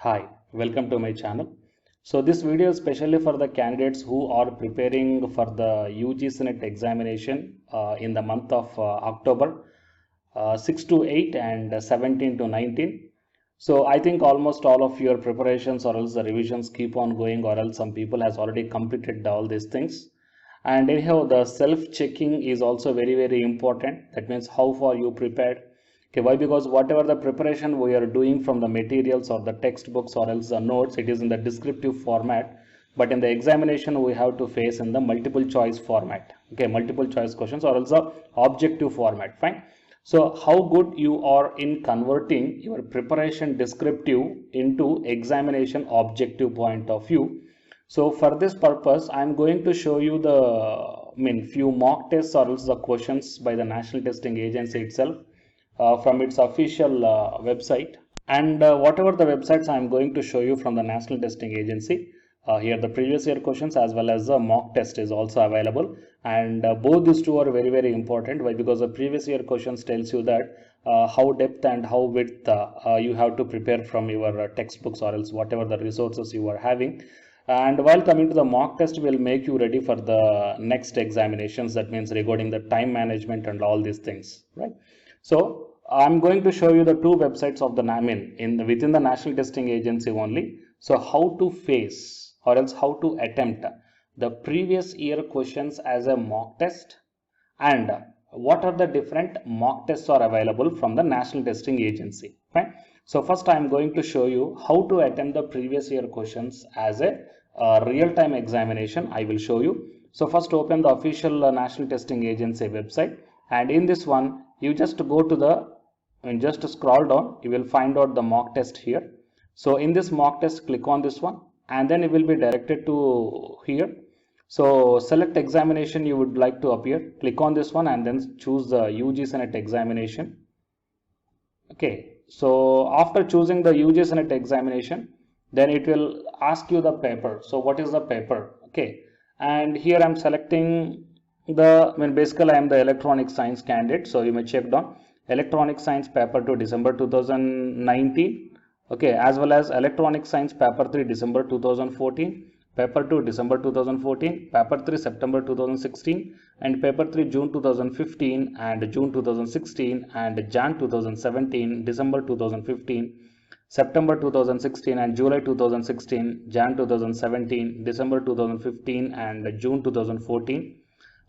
Hi, welcome to my channel. So this video is specially for the candidates who are preparing for the UG Senate examination in the month of October 6 to 8 and 17 to 19. So I think almost all of your preparations or else the revisions keep on going, or else some people has already completed all these things. And anyhow, the self-checking is also very important. That means how far you prepared. Okay, why? Because whatever the preparation we are doing from the materials or the textbooks or else the notes, it is in the descriptive format. But in the examination, we have to face in the multiple choice format. Okay, multiple choice questions or else the objective format. Fine. So how good you are in converting your preparation descriptive into examination objective point of view. So for this purpose, I am going to show you few mock tests or else the questions by the National Testing Agency itself from its official website. And whatever the websites I am going to show you from the National Testing Agency, here the previous year questions as well as the mock test is also available. And both these two are very important. Why? Because the previous year questions tells you that how depth and how width you have to prepare from your textbooks or else whatever the resources you are having. And while coming to the mock test will make you ready for the next examinations. That means regarding the time management and all these things, right? So I'm going to show you the two websites of the within the National Testing Agency only. So how to face or else how to attempt the previous year questions as a mock test, and what are the different mock tests are available from the National Testing Agency. Fine. So first I am going to show you how to attempt the previous year questions as a real-time examination. I will show you. So first open the official National Testing Agency website, and in this one you just go to the and just scroll down, you will find out the mock test here. So in this mock test, click on this one and then it will be directed to here. So select examination you would like to appear, click on this one and then choose the UG Senate examination. Okay, so after choosing the UG Senate examination, then it will ask you the paper. So what is the paper? Okay, and here I'm selecting basically I am the electronic science candidate, so you may check down electronic science paper 2 December 2019, okay, as well as electronic science paper 3 December 2014, paper 2 December 2014, paper 3 September 2016, and paper 3 June 2015 and June 2016 and Jan 2017, December 2015, September 2016 and July 2016, Jan 2017, December 2015 and June 2014.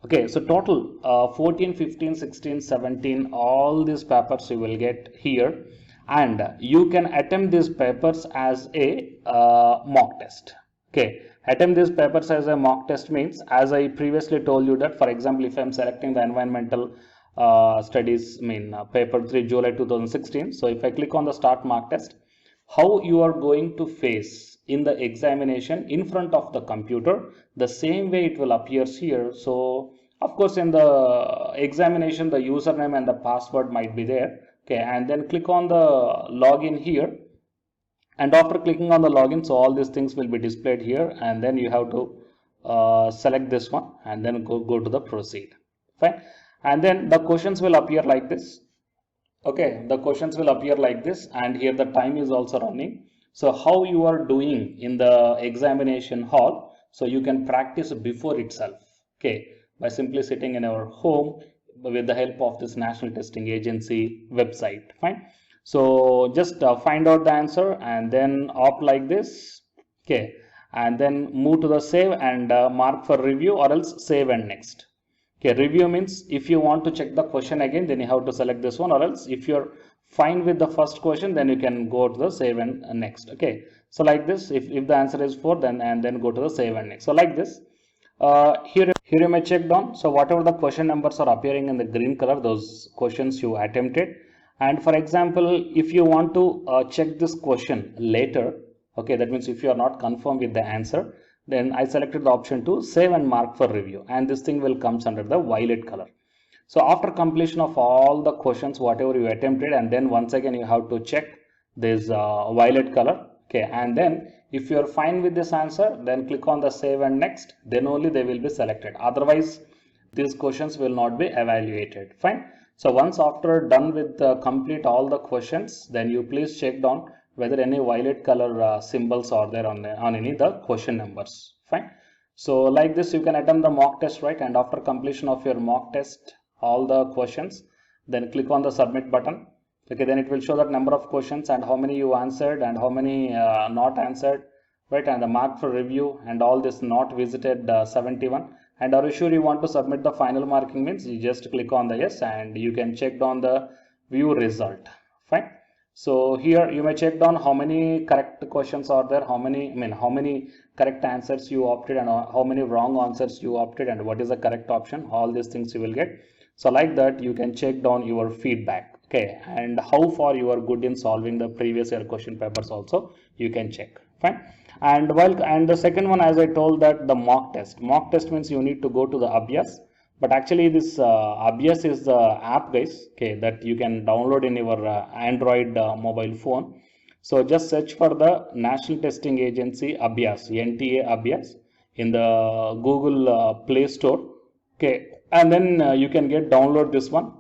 Okay, so total 14, 15, 16, 17, all these papers you will get here, and you can attempt these papers as a mock test. Okay, attempt these papers as a mock test means, as I previously told you that, for example, if I am selecting the environmental studies paper 3 July 2016, so if I click on the start mock test, how you are going to face in the examination in front of the computer, the same way it will appear here. So of course in the examination the username and the password might be there. Okay, and then click on the login here, and after clicking on the login, so all these things will be displayed here, and then you have to select this one and then go to the proceed. Fine, and then the questions will appear like this. Okay, the questions will appear like this, and here the time is also running. So how you are doing in the examination hall, so you can practice before itself, okay, by simply sitting in our home with the help of this National Testing Agency website. Fine, so just find out the answer and then opt like this, okay, and then move to the save and mark for review, or else save and next. Okay, review means if you want to check the question again, then you have to select this one, or else if you're fine with the first question, then you can go to the save and next. Okay, so like this, if the answer is 4, then go to the save and next. So like this, here you may check down. So whatever the question numbers are appearing in the green color, those questions you attempted. And for example, if you want to check this question later, okay, that means if you are not confirmed with the answer, then I selected the option to save and mark for review, and this thing will comes under the violet color. So after completion of all the questions whatever you attempted, and then once again you have to check this violet color, okay, and then if you are fine with this answer, then click on the save and next, then only they will be selected, otherwise these questions will not be evaluated. Fine. So once after done with complete all the questions, then you please check down whether any violet color symbols are there on any of the question numbers. Fine. So like this, you can attempt the mock test, right? And after completion of your mock test, all the questions, then click on the submit button. Okay, then it will show that number of questions and how many you answered and how many not answered, right? And the mark for review and all this not visited 71. And are you sure you want to submit the final marking? Means you just click on the yes, and you can check down the view result. Fine. So here you may check down how many correct questions are there, how many correct answers you opted, and how many wrong answers you opted, and what is the correct option. All these things you will get. So like that, you can check down your feedback. Okay, and how far you are good in solving the previous year question papers also you can check. Fine. And the second one, as I told, that the mock test. Mock test means you need to go to the Abhyas. But actually this Abhyas is the app, guys, okay, that you can download in your Android mobile phone. So just search for the National Testing Agency Abhyas, NTA Abhyas, in the Google Play Store. Okay, and then you can download this one.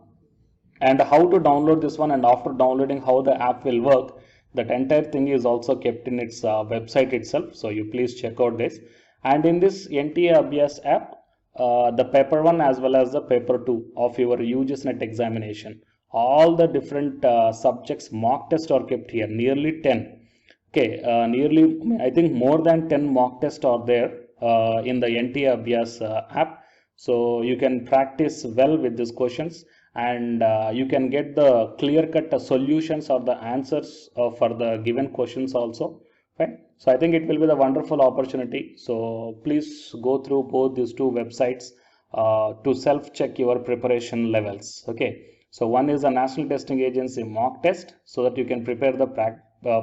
And how to download this one, and after downloading how the app will work, that entire thing is also kept in its website itself. So you please check out this. And in this NTA Abhyas app, the paper 1 as well as the paper 2 of your UGC NET examination, all the different subjects mock test are kept here, nearly 10. Okay, nearly, I think more than 10 mock tests are there in the NTA Abhyas app. So you can practice well with these questions, and you can get the clear-cut solutions or the answers for the given questions also. Right? So I think it will be the wonderful opportunity. So please go through both these two websites to self-check your preparation levels. Okay. So one is the National Testing Agency mock test, so that you can prepare the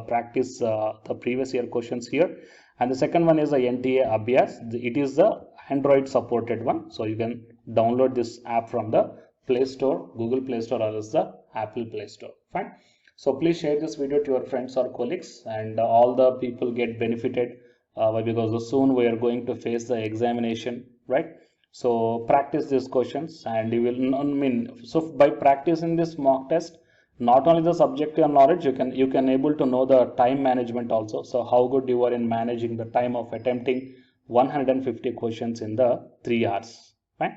practice the previous year questions here. And the second one is the NTA Abhyas. It is the Android supported one. So you can download this app from the Play Store, Google Play Store, or else the Apple Play Store. Fine. So please share this video to your friends or colleagues, and all the people get benefited because soon we are going to face the examination, right? So practice these questions, and you will, so by practicing this mock test, not only the subjective knowledge, you can able to know the time management also. So how good you are in managing the time of attempting 150 questions in the 3 hours, right?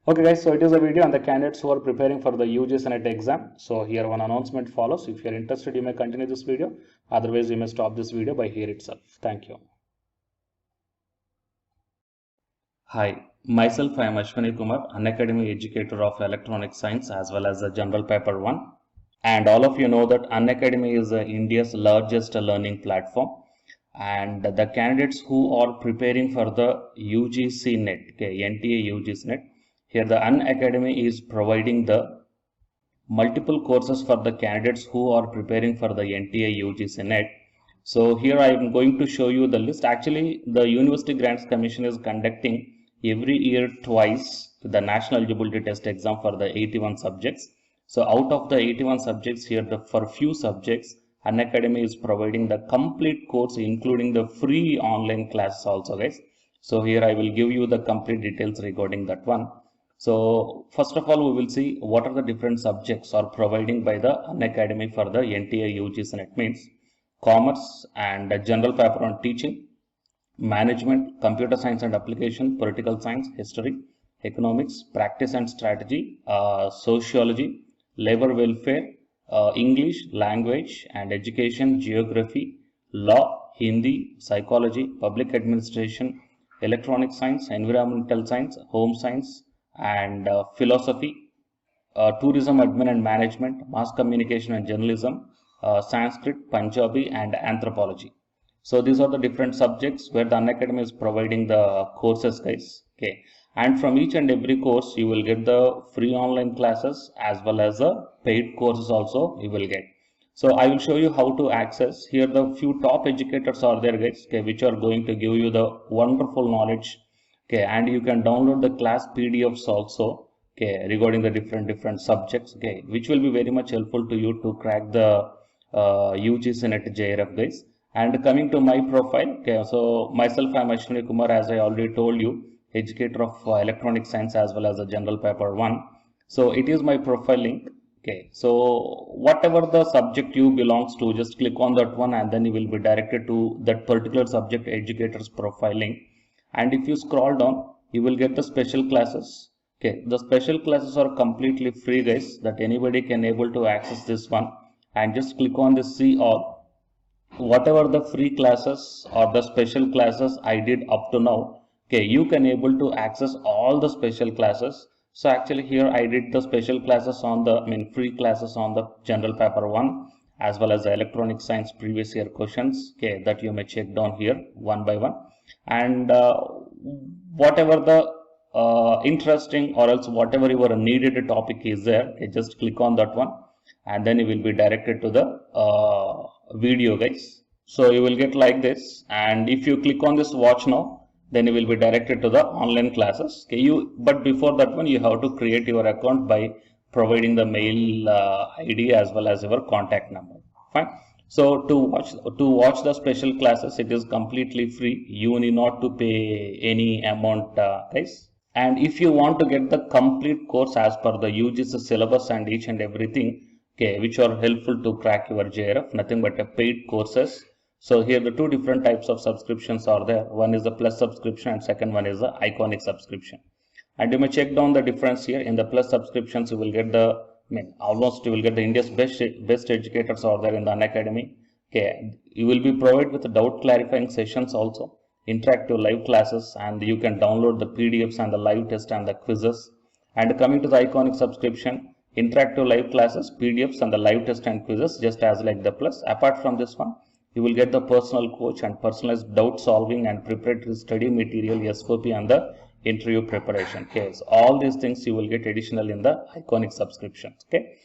Okay guys, so it is a video on the candidates who are preparing for the UGC NET exam. So here one announcement follows. If you are interested, you may continue this video. Otherwise, you may stop this video by here itself. Thank you. Hi, myself I am Ashwani Kumar, Unacademy educator of Electronic Science as well as the General Paper 1. And all of you know that Unacademy is India's largest learning platform. And the candidates who are preparing for the UGC NET, okay, NTA UGC NET, here the Unacademy is providing the multiple courses for the candidates who are preparing for the NTA UGC NET. So here I am going to show you the list. Actually, the University Grants Commission is conducting every year twice the National Eligibility Test exam for the 81 subjects. So out of the 81 subjects here, for few subjects, Unacademy is providing the complete course, including the free online classes also, guys. So here I will give you the complete details regarding that one. So first of all, we will see what are the different subjects are providing by the Unacademy for the NTA UGC NET. Means commerce and general paper on teaching, management, computer science and application, political science, history, economics, practice and strategy, sociology, labor welfare, English, language and education, geography, law, Hindi, psychology, public administration, electronic science, environmental science, home science, and philosophy, tourism, admin and management, mass communication and journalism, Sanskrit, Punjabi and anthropology. So these are the different subjects where the Unacademy is providing the courses, guys. Okay, and from each and every course you will get the free online classes as well as the paid courses also you will get. So I will show you how to access. Here the few top educators are there, guys, okay, which are going to give you the wonderful knowledge. Okay, and you can download the class PDFs also, okay, regarding the different subjects, okay, which will be very much helpful to you to crack the UGC NET JRF, guys. And coming to my profile, okay, so myself I am Ashwani Kumar, as I already told you, educator of electronic science as well as a general paper 1. So it is my profile link. Okay, so whatever the subject you belongs to, just click on that one and then you will be directed to that particular subject educator's profiling. And if you scroll down, you will get the special classes. Okay, the special classes are completely free, guys, that anybody can able to access this one. And just click on the see all. Whatever the free classes or the special classes I did up to now, okay, you can able to access all the special classes. So actually here I did the special classes on the, free classes on the general paper 1 as well as the electronic science previous year questions, okay, that you may check down here one by one. And whatever the interesting or else whatever your needed topic is there, okay, just click on that one and then you will be directed to the video, guys. So you will get like this, and if you click on this watch now, then you will be directed to the online classes. Okay, but before that one you have to create your account by providing the mail ID as well as your contact number. Fine. So to watch the special classes, it is completely free. You need not to pay any amount, guys. And if you want to get the complete course as per the UGC syllabus and each and everything, okay, which are helpful to crack your JRF, nothing but a paid courses. So here the two different types of subscriptions are there. One is the plus subscription and second one is the iconic subscription. And you may check down the difference here. In the plus subscriptions, you will get the, almost you will get the India's best educators are there in the Unacademy. Okay, you will be provided with doubt clarifying sessions also, interactive live classes, and you can download the PDFs and the live test and the quizzes. And coming to the iconic subscription, interactive live classes, PDFs and the live test and quizzes, just as like the plus. Apart from this one, you will get the personal coach and personalized doubt solving and preparatory study material, SOP, and the interview preparation. Okay, so all these things you will get additional in the iconic subscription. Okay,